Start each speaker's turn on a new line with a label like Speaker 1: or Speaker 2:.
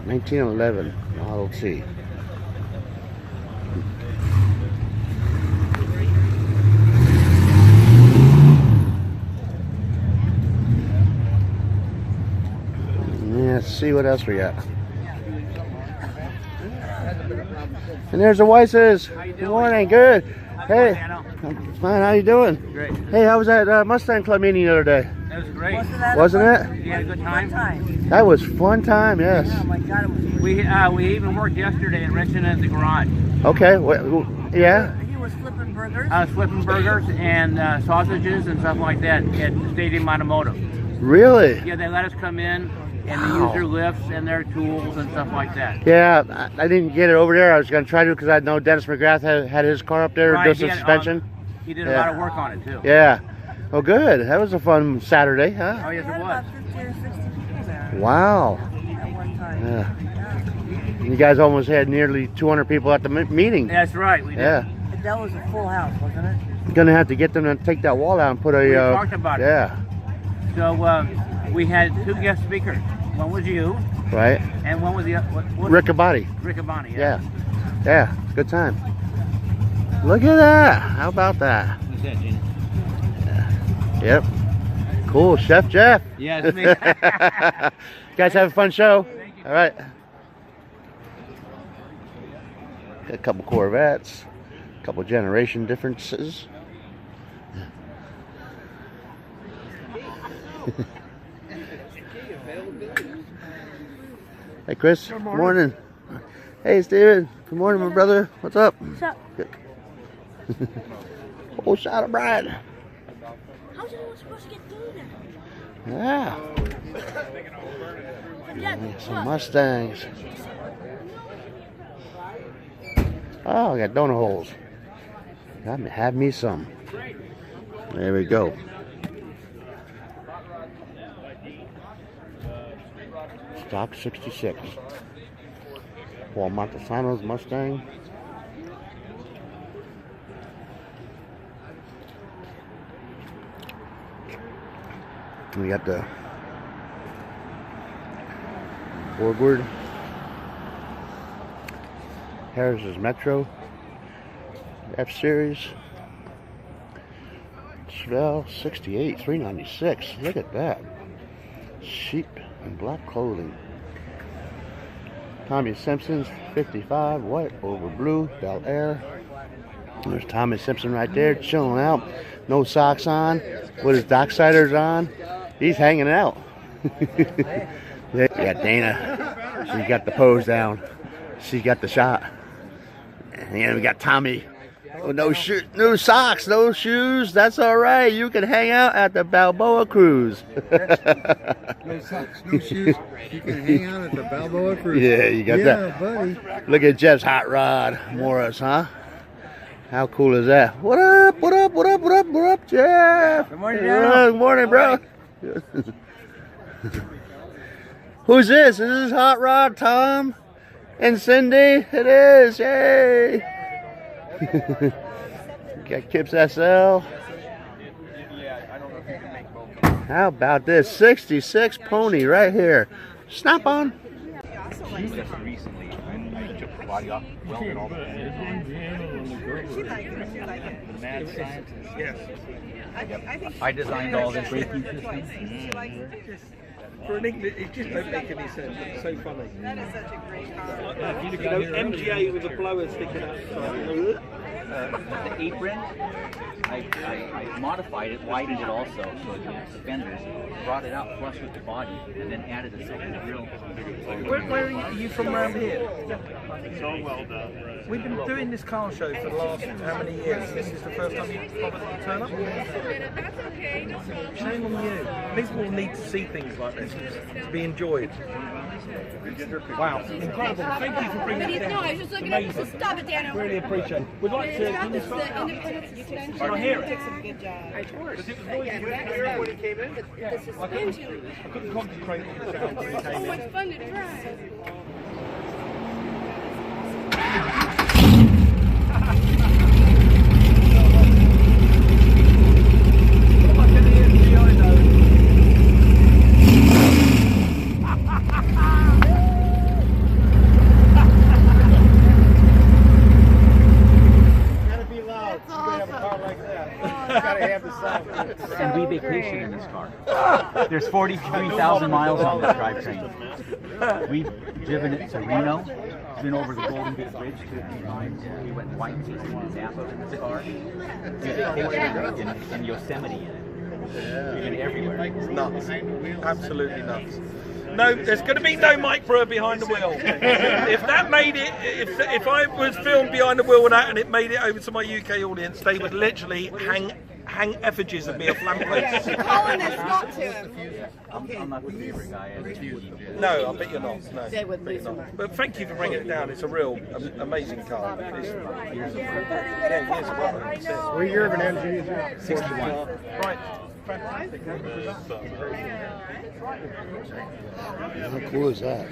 Speaker 1: 1911 Model T. Yeah, let's see what else we got. And there's the Weisses. Good morning. Good. Hey, fine. How you doing?
Speaker 2: Great.
Speaker 1: Hey, how was that Mustang Club meeting the other day?
Speaker 2: That was great.
Speaker 1: Wasn't it?
Speaker 2: You had a good time?
Speaker 1: That was fun time. Yes.
Speaker 2: Oh my God, it was. We even worked yesterday and rented at the garage.
Speaker 1: Okay. Yeah.
Speaker 3: He was flipping burgers.
Speaker 2: Flipping burgers and sausages and stuff like that at the Stadium Automotive.
Speaker 1: Really?
Speaker 2: Yeah, they let us come in and they use their lifts and their tools and stuff like that.
Speaker 1: Yeah, I didn't get it over there. I was going to try to because I know Dennis McGrath had his car up there, doing some suspension.
Speaker 2: He did a lot of work on it too.
Speaker 1: Yeah. Oh, good. That was a fun Saturday, huh?
Speaker 2: Oh, yes, it was.
Speaker 3: About 50 or 60 people there.
Speaker 1: Wow.
Speaker 3: At one time.
Speaker 1: Yeah. You guys almost had nearly 200 people at the meeting.
Speaker 2: That's right. We did.
Speaker 1: Yeah.
Speaker 3: That was a full house, wasn't it?
Speaker 1: Gonna have to get them to take that wall out and put a.
Speaker 2: We talked about it.
Speaker 1: Yeah.
Speaker 2: So we had 2 guest speakers. One was you.
Speaker 1: Right.
Speaker 2: And one was the
Speaker 1: Riccaboni.
Speaker 2: Riccaboni.
Speaker 1: Yeah. Yeah. Good time. Look at that. How about that?
Speaker 2: Who's that, Gene?
Speaker 1: Yep. Cool. Chef Jeff.
Speaker 2: Yeah, it's me.
Speaker 1: Guys have a fun show. All right. Got a couple Corvettes. A couple generation differences. Hey Chris, good morning. Hey Steven, good morning my brother. What's up?
Speaker 3: What's up?
Speaker 1: Oh, shot of Brian.
Speaker 3: How's anyone supposed to get through that?
Speaker 1: Yeah.
Speaker 3: Yeah,
Speaker 1: Some Mustangs. Oh, I got donut holes. Have me some. There we go. Stock 66. Paul Montesano's Mustang. We got the Borgward. Harris's Metro. F-Series. Swell 68, 396. Look at that. Sheep and black clothing. Tommy Simpson's 55, white over blue, Bel Air. There's Tommy Simpson right there, chilling out. No socks on, with his docksiders on. He's hanging out. Yeah, Dana. She got the pose down. She got the shot. And we got Tommy. Oh, no socks, no shoes. That's all right. You can hang out at the Balboa cruise.
Speaker 4: No socks, no shoes. You can hang out at the Balboa cruise.
Speaker 1: Yeah, you got that.
Speaker 4: Yeah, buddy.
Speaker 1: Look at Jeff's hot rod, Morris, huh? How cool is that? What up? What up? What up? What up? What up, Jeff?
Speaker 2: Good morning, Dad.
Speaker 1: Good morning, bro. Who's this? Is this Hot Rod, Tom and Cindy? It is. Yay! Got Kips SL. How about this 66 pony right here? Snap on.
Speaker 5: Recently, I took the body off, welded all the mad scientist. Yes. I designed all this braking system.
Speaker 4: For an English, it just don't make any sense. It's so funny.
Speaker 6: That is such a great car.
Speaker 4: You know, MGA with a blower sticking out.
Speaker 5: The apron, I modified it, widened it also, so it had suspenders, brought it out flush with the body, and then added a second grill.
Speaker 4: Where are you from around here?
Speaker 7: So well done.
Speaker 4: We've been doing this car show for the last how many years? This is the first time you've bothered to turn up?
Speaker 6: That's okay, no problem.
Speaker 4: Shame on you. People need to see things like this to be enjoyed. Wow, incredible. Thank you for bringing it down.
Speaker 6: No, I was just looking at this. Stop it, Daniel.
Speaker 4: Really appreciate it. We'd like to...
Speaker 6: Got this, the Independence extension.
Speaker 4: I hear it.
Speaker 6: Did some good job.
Speaker 4: Because it was noisy here when it came in.
Speaker 6: The suspension.
Speaker 4: I couldn't concentrate on the sound when it
Speaker 6: So
Speaker 4: came in.
Speaker 6: much fun to drive.
Speaker 5: There's 43,000 miles on this drivetrain. We've driven it to Reno, been over the Golden Gate Bridge 2 times. We went wine tasting in Napa in this car. We vacationed in Yosemite in it. We've been everywhere.
Speaker 4: It's nuts. Absolutely nuts. No, there's going to be no Mike Brewer behind the wheel. If that made it, if I was filmed behind the wheel of that and it made it over to my UK audience, they would literally hang effigies of me off lampposts.
Speaker 6: Colin is not to him.
Speaker 5: I'm not the favorite guy.
Speaker 4: No, I bet you're not. No,
Speaker 6: They would
Speaker 4: I bet
Speaker 6: lose
Speaker 4: you're
Speaker 6: him.
Speaker 4: not. But thank you for bringing it down. It's a real amazing car. Years of work. Years of work.
Speaker 8: What year of an MG is it?
Speaker 4: 61. Right. Fantastic.
Speaker 1: How cool is that?